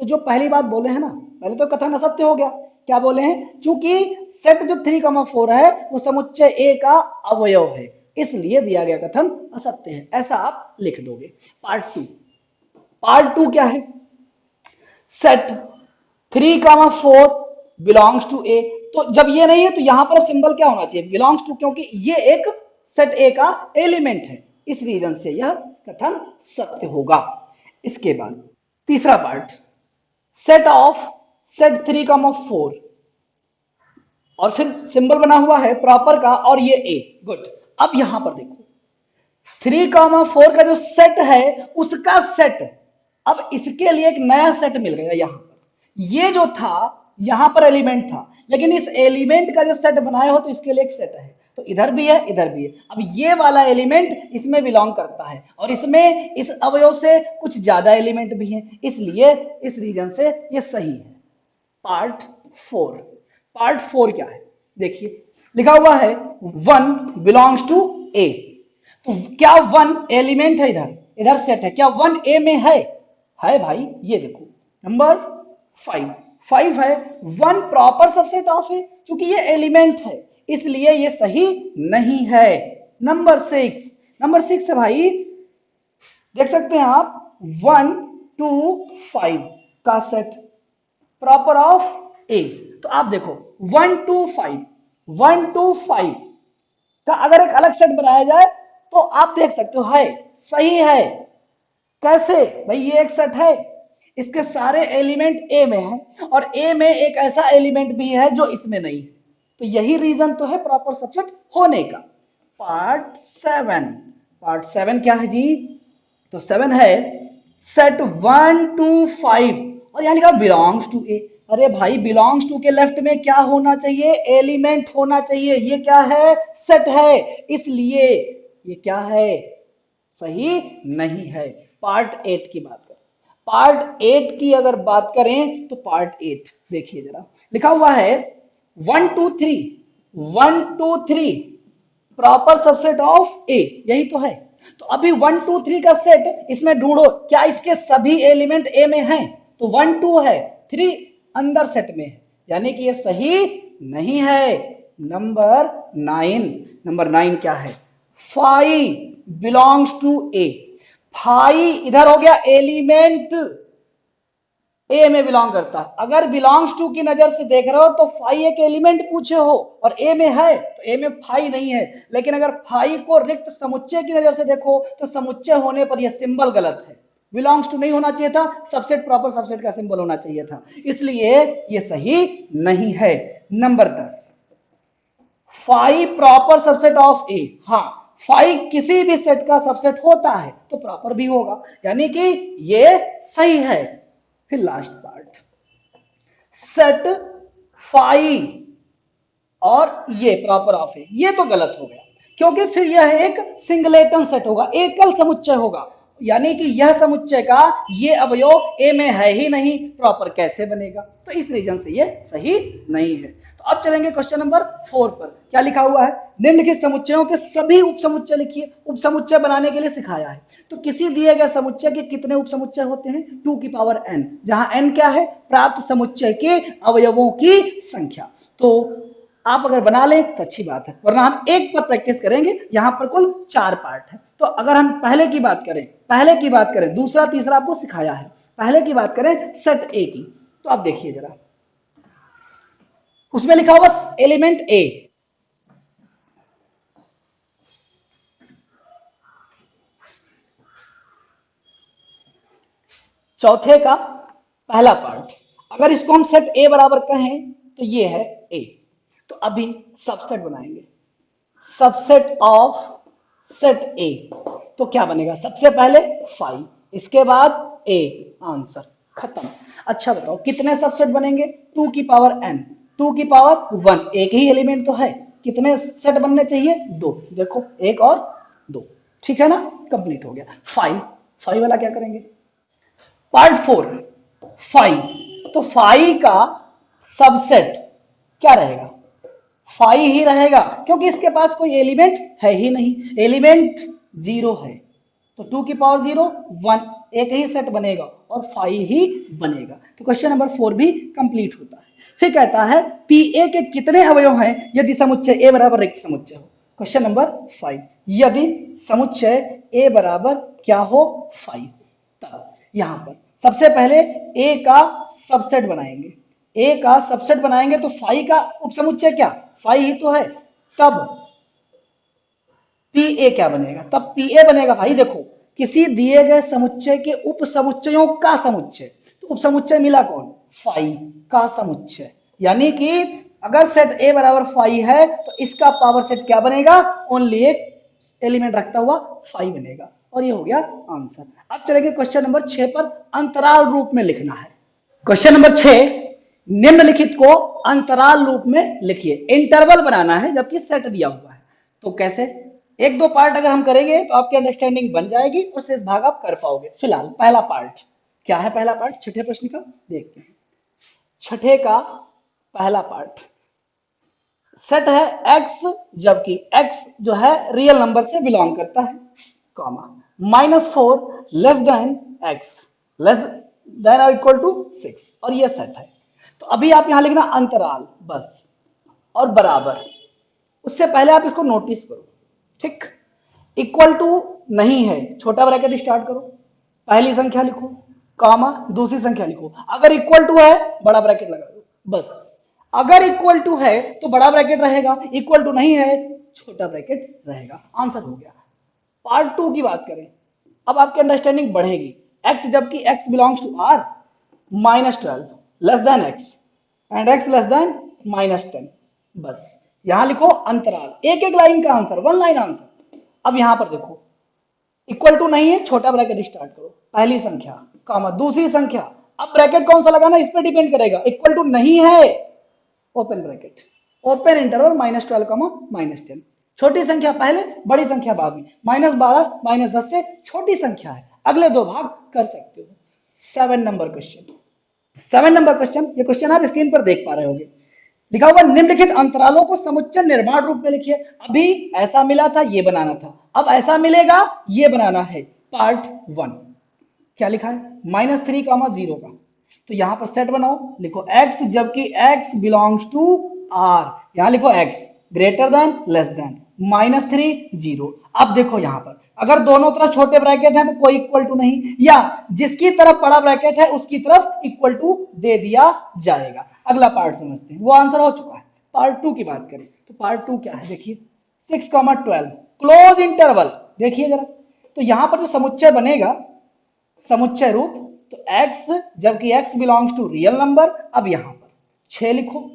तो जो पहली बात बोले हैं ना, पहले तो कथन असत्य हो गया। क्या बोले हैं? चूंकि सेट जो 3,4 है वो समुच्चय ए का अवयव है, इसलिए दिया गया कथन असत्य है। ऐसा आप लिख दोगे। पार्ट 2, पार्ट 2 क्या है? सेट 3,4 बिलोंग्स टू ए। तो जब ये नहीं है तो यहां पर सिंबल क्या होना चाहिए? बिलोंग्स टू, क्योंकि ये एक सेट ए का एलिमेंट है, इस रीजन से यह कथन सत्य होगा। इसके बाद तीसरा पार्ट, सेट ऑफ सेट 3,4 और फिर सिंबल बना हुआ है प्रॉपर का और ये ए। गुड। अब यहां पर देखो 3,4 का जो सेट है उसका सेट, अब इसके लिए एक नया सेट मिल गया। यहां पर ये जो था यहां पर एलिमेंट था, लेकिन इस एलिमेंट का जो सेट बनाए हो तो इसके लिए एक सेट है। तो इधर भी है, इधर भी है। अब ये वाला एलिमेंट इसमें बिलोंग करता है और इसमें इस अवयव से कुछ ज्यादा एलिमेंट भी हैं, इसलिए इस रीजन से ये सही है। पार्ट 4, पार्ट 4 क्या है? देखिए लिखा हुआ है 1 बिलोंग्स टू ए। तो क्या 1 एलिमेंट है? इधर इधर सेट है। क्या 1 ए में है? है भाई, ये देखो नंबर 5 है। 1 प्रॉपर सबसेट ऑफ है, क्योंकि ये एलिमेंट है इसलिए ये सही नहीं है। नंबर 6 है भाई, देख सकते हैं आप 1, 2, 5 का सेट प्रॉपर ऑफ ए। तो आप देखो 1, 2, 5 का अगर एक अलग सेट बनाया जाए तो आप देख सकते हो है, सही है। कैसे भाई? ये एक सेट है, इसके सारे एलिमेंट ए में हैं और ए में एक ऐसा एलिमेंट भी है जो इसमें नहीं है। तो यही रीजन तो है प्रॉपर सबसेट होने का। पार्ट 7 क्या है जी? तो 7 है सेट 1, 2, 5 और यहां लिखा बिलोंग्स टू ए। अरे भाई, बिलोंग्स टू के लेफ्ट में क्या होना चाहिए? एलिमेंट होना चाहिए। ये क्या है? सेट है, इसलिए ये क्या है? सही नहीं है। पार्ट 8 की बात करें, पार्ट 8 की अगर बात करें तो पार्ट 8 देखिए जरा, लिखा हुआ है 1, 2, 3 प्रॉपर सबसेट ऑफ ए, यही तो है। तो अभी 1, 2, 3 का सेट इसमें ढूंढो, क्या इसके सभी एलिमेंट ए में हैं? तो 1, 2 है, 3 अंदर सेट में है, यानी कि ये सही नहीं है। नंबर 9 क्या है? 5 बिलोंग्स टू ए। 5 इधर हो गया एलिमेंट, ए में बिलोंग करता है। अगर बिलोंग्स टू की नजर से देख रहे हो तो फाई एक एलिमेंट पूछे हो और ए में है, तो ए में फाई नहीं है। लेकिन अगर फाई को रिक्त समुच्चय की नजर से देखो तो समुच्चय होने पर यह सिंबल गलत है, बिलोंग्स टू नहीं होना चाहिए था, सबसेट प्रॉपर सबसेट का सिंबल होना चाहिए था, इसलिए यह सही नहीं है। Number 10, phi proper subset of A. हाँ, फाई किसी भी सेट का सबसेट होता है तो प्रॉपर भी होगा, यानी कि ये सही है। फिर लास्ट पार्ट, सेट फाई और ये प्रॉपर ऑफ ए, ये तो गलत हो गया, क्योंकि फिर यह एक सिंगलेटन सेट होगा, एकल समुच्चय होगा, यानी कि यह समुच्चय का ये अवयव ए में है ही नहीं, प्रॉपर कैसे बनेगा? तो इस रीजन से ये सही नहीं है। तो अब चलेंगे क्वेश्चन नंबर 4 पर। क्या लिखा हुआ है? निम्नलिखित समुच्चयों के सभी उपसमुच्चय लिखिए। उपसमुच्चय बनाने के लिए सिखाया है। तो किसी दिए गए समुच्चय के कितने उपसमुच्चय होते हैं? 2 की पावर n, जहां n क्या है? प्राप्त समुच्चय के अवयवों की संख्या। तो आप अगर बना लें तो अच्छी बात है, वरना हम एक पर प्रैक्टिस करेंगे। यहां पर कुल 4 पार्ट है। तो अगर हम पहले की बात करें, दूसरा तीसरा आपको सिखाया है, पहले की बात करें सेट ए की, तो आप देखिए जरा, उसमें लिखा हुआ एलिमेंट ए, चौथे का पहला पार्ट। अगर इसको हम सेट ए बराबर कहें तो ये है ए। तो अभी सबसेट बनाएंगे, सबसेट ऑफ सेट ए। तो क्या बनेगा? सबसे पहले 5, इसके बाद ए, आंसर खत्म। अच्छा बताओ कितने सबसेट बनेंगे? 2 की पावर n, 2 की पावर 1, एक ही एलिमेंट तो है, कितने सेट बनने चाहिए? 2। देखो 1 और 2, ठीक है ना, कंप्लीट हो गया। 5 वाला क्या करेंगे? पार्ट 4, 5। तो 5 का सबसेट क्या रहेगा? 5 ही रहेगा, क्योंकि इसके पास कोई एलिमेंट है ही नहीं, एलिमेंट 0 है। तो 2 की पावर 0, 1, एक ही सेट बनेगा और 5 ही बनेगा। तो क्वेश्चन नंबर 4 भी कंप्लीट होता है। फिर कहता है पी ए के कितने अवयव हैं यदि समुच्चय ए बराबर रिक्त समुच्चय हो? क्वेश्चन नंबर 5, यदि समुच्चय ए बराबर क्या हो? 5, तब यहां पर सबसे पहले ए का सबसेट बनाएंगे। ए का सबसेट बनाएंगे तो 5 का उपसमुच्चय क्या? 5 ही तो है। तब पी ए क्या बनेगा? तब पी ए बनेगा भाई, देखो किसी दिए गए समुच्चय के उपसमुच्चयों का समुच्चय, तो उपसमुच्चय मिला कौन? 5 का समुच्चय, यानी कि अगर सेट ए बराबर 5 है तो इसका पावर सेट क्या बनेगा? ओनली एक एलिमेंट रखता हुआ 5 बनेगा, और ये हो गया आंसर। अब चलेंगे क्वेश्चन नंबर 6 पर, अंतराल रूप में लिखना है। क्वेश्चन नंबर 6, निम्नलिखित को अंतराल रूप में लिखिए। इंटरवल बनाना है जबकि सेट दिया हुआ है। तो कैसे? एक दो पार्ट अगर हम करेंगे तो आपकी अंडरस्टैंडिंग बन जाएगी और शेष भाग आप कर पाओगे। फिलहाल पहला पार्ट क्या है? पहला पार्ट छठे प्रश्न का देखते हैं। छठे का पहला पार्ट, सेट है x, जबकि x जो है रियल नंबर से बिलोंग करता है, comma -4 less than x less then और इक्वल टू 6, और ये सेट है। तो अभी आप यहां लिखना अंतराल बस और बराबर, उससे पहले आप इसको नोटिस करो, ठीक। इक्वल टू नहीं है, छोटा ब्रैकेट स्टार्ट करो, पहली संख्या लिखो, कॉमा दूसरी संख्या लिखो। अगर इक्वल टू है बड़ा ब्रैकेट लगा दो बस। अगर इक्वल टू है तो बड़ा ब्रैकेट रहेगा, इक्वल टू नहीं है छोटा ब्रैकेट रहेगा। आंसर हो गया। पार्ट 2 की बात करें, अब आपकी अंडरस्टैंडिंग बढ़ेगी। x जबकि x belongs to r, -12 less than x and x less than -10, बस यहां लिखो अंतराल, एक एक लाइन का आंसर, 1 लाइन आंसर। अब यहां पर देखो इक्वल टू नहीं है, छोटा ब्रैकेट स्टार्ट करो, पहली संख्या कॉमा दूसरी संख्या। अब ब्रैकेट कौन सा लगाना इस पर डिपेंड करेगा। इक्वल टू नहीं है, ओपन ब्रैकेट, ओपन इंटरवल -12 -10, छोटी संख्या पहले बड़ी संख्या बाद में, -12 -10 से छोटी संख्या है, अगले दो भाग कर सकते हो। 7 नंबर क्वेश्चन, 7 नंबर क्वेश्चन, ये क्वेश्चन आप स्क्रीन पर देख पा रहे होंगे। लिखा हुआ निम्नलिखित अंतरालों को समुच्चय निर्माण रूप में लिखिए। अभी ऐसा मिला था, ये बनाना था, अब ऐसा मिलेगा, ये बनाना है। पार्ट 1 क्या लिखा है? -3, 0 का। तो यहां पर सेट बनाओ, लिखो x जबकि x बिलोंग्स टू r, यहां लिखो x greater than less than -3 0। अब देखो यहां पर अगर दोनों तरफ छोटे ब्रैकेट हैं तो कोई इक्वल टू नहीं, या जिसकी तरफ बड़ा ब्रैकेट है उसकी तरफ इक्वल टू दे दिया जाएगा। अगला पार्ट समझते हैं, वो आंसर हो चुका है। पार्ट 2 की बात करें तो पार्ट 2 क्या है, देखिए 6,12 क्लोज इंटरवल। देखिए जरा, तो यहां पर जो समुच्चय बनेगा, समुच्चय रूप, तो x, जबकि x belongs to real number, अब यहां पर 6 लिखो,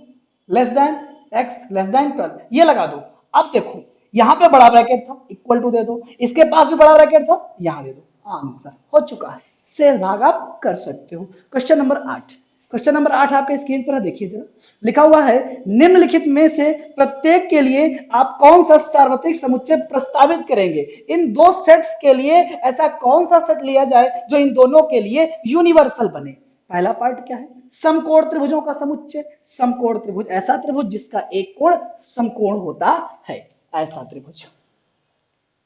less than x less than 12, ये लगा दो। अब देखो यहां पे बड़ा ब्रैकेट था, इक्वल टू दे दो, इसके पास भी बड़ा ब्रैकेट था, यहां दे दो, आंसर हो चुका है। शेष भाग आप कर सकते हो। क्वेश्चन नंबर 8, क्वेश्चन नंबर 8 आपके स्क्रीन पर है, देखिए जरा, लिखा हुआ है निम्नलिखित में से प्रत्येक के लिए आप कौन सा सार्वत्रिक समुच्चय प्रस्तावित करेंगे। इन दो सेट्स के लिए ऐसा कौन सा सेट लिया जाए जो इन दोनों के लिए यूनिवर्सल बने। पहला पार्ट क्या है, समकोण त्रिभुजों का समुच्चय। समकोण त्रिभुज ऐसा त्रिभुज जिसका एक कोण समकोण होता है, ऐसा त्रिभुज,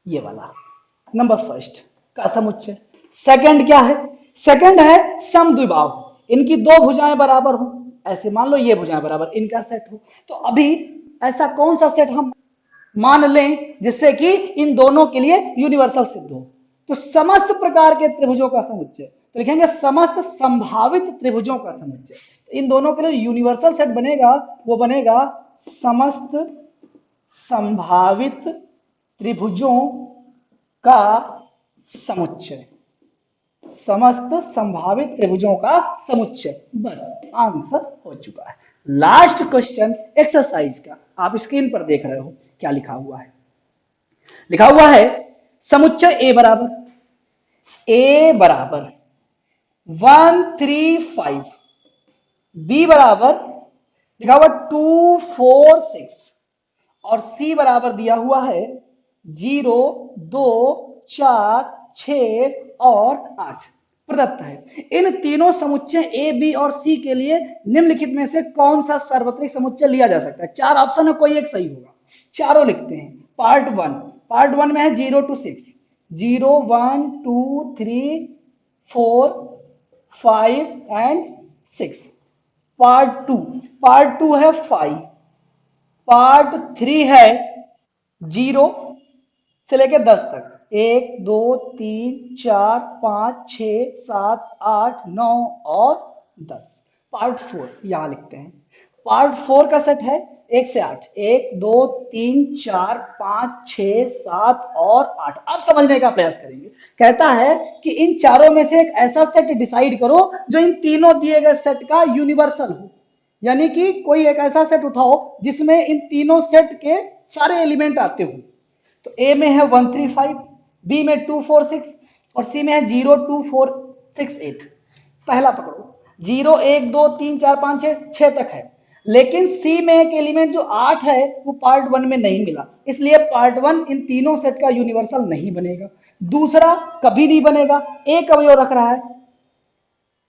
ये वाला नंबर फर्स्ट का समुच्चय। सेकंड क्या है, सेकंड है समद्विबाहु, इनकी दो भुजाएं बराबर हो, ऐसे मान लो ये भुजाएं बराबर, इनका सेट हो। तो अभी ऐसा कौन सा सेट हम मान लें जिससे कि इन दोनों के लिए यूनिवर्सल सिद्ध हो। तो समस्त प्रकार के त्रिभुजों का समुच्चय, तो लिखेंगे समस्त संभावित त्रिभुजों का समुच्चय। तो इन दोनों के लिए यूनिवर्सल सेट बनेगा, वो बनेगा समस्त संभावित त्रिभुजों का समुच्चय। समस्त संभावित त्रिभुजों का समुच्चय, बस आंसर हो चुका है। लास्ट क्वेश्चन एक्सरसाइज का, आप स्क्रीन पर देख रहे हो क्या लिखा हुआ है। लिखा हुआ है समुच्चय ए बराबर 1 3 5, बी बराबर लिखा हुआ 2 4 6, और सी बराबर दिया हुआ है 0 2 4 6 और 8 प्रदत्त है। इन तीनों समुच्चय ए बी और सी के लिए निम्नलिखित में से कौन सा सार्वत्रिक समुच्चय लिया जा सकता है। चार ऑप्शन है, कोई एक सही होगा, चारों लिखते हैं। पार्ट वन में है 0 to 6, 0 1 2 3 4 5 एंड 6। पार्ट टू है 5, पार्ट 3 है 0 से लेकर 10 तक, 1 2 3 4 5 6 7 8 9 और 10। पार्ट 4 यहां लिखते हैं। पार्ट 4 का सेट है 1 से 8, 1 2 3 4 5 6 7 और 8। अब समझने का प्रयास करेंगे। कहता है कि इन चारों में से एक ऐसा सेट डिसाइड करो जो इन तीनों दिए गए सेट का यूनिवर्सल हो, यानी कि कोई एक ऐसा सेट उठाओ जिसमें इन तीनों सेट के सारे एलिमेंट आते हो। तो ए में है 1 3 5, बी में 2 4 6 और सी में है 0 2 4 6 8। पहला पकड़ो, 0 1 2 3 4 5 6 तक है, लेकिन सी में एक एलिमेंट जो 8 है वो पार्ट 1 में नहीं मिला, इसलिए पार्ट 1 इन तीनों सेट का यूनिवर्सल नहीं बनेगा। दूसरा कभी नहीं बनेगा, एक अवयव रख रहा है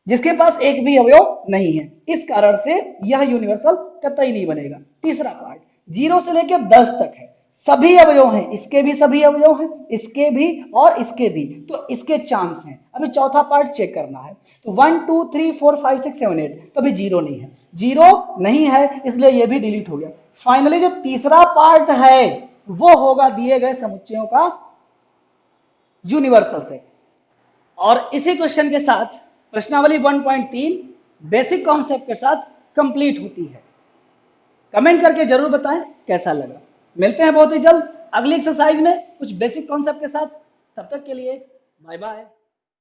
जिसके पास एक भी अवयव नहीं है, इस कारण से यह यूनिवर्सल कतई नहीं बनेगा। तीसरा पार्ट 0 से लेकर 10 तक है, सभी अवयव हैं, इसके भी सभी अवयव हैं, इसके भी और इसके भी, तो इसके चांस हैं। अभी चौथा पार्ट चेक करना है, तो 1 2 3 4 5 6 7 8, तो अभी 0 नहीं है, 0 नहीं है इसलिए यह भी डिलीट हो गया। फाइनली जो तीसरा पार्ट है वो होगा दिए गए समुच्चयों का यूनिवर्सल सेट। और इसी क्वेश्चन के साथ प्रश्नावली 1.3 बेसिक कॉन्सेप्ट के साथ कंप्लीट होती है। कमेंट करके जरूर बताएं कैसा लगा। मिलते हैं बहुत ही जल्द अगली एक्सरसाइज में कुछ बेसिक कॉन्सेप्ट के साथ। तब तक के लिए बाय बाय।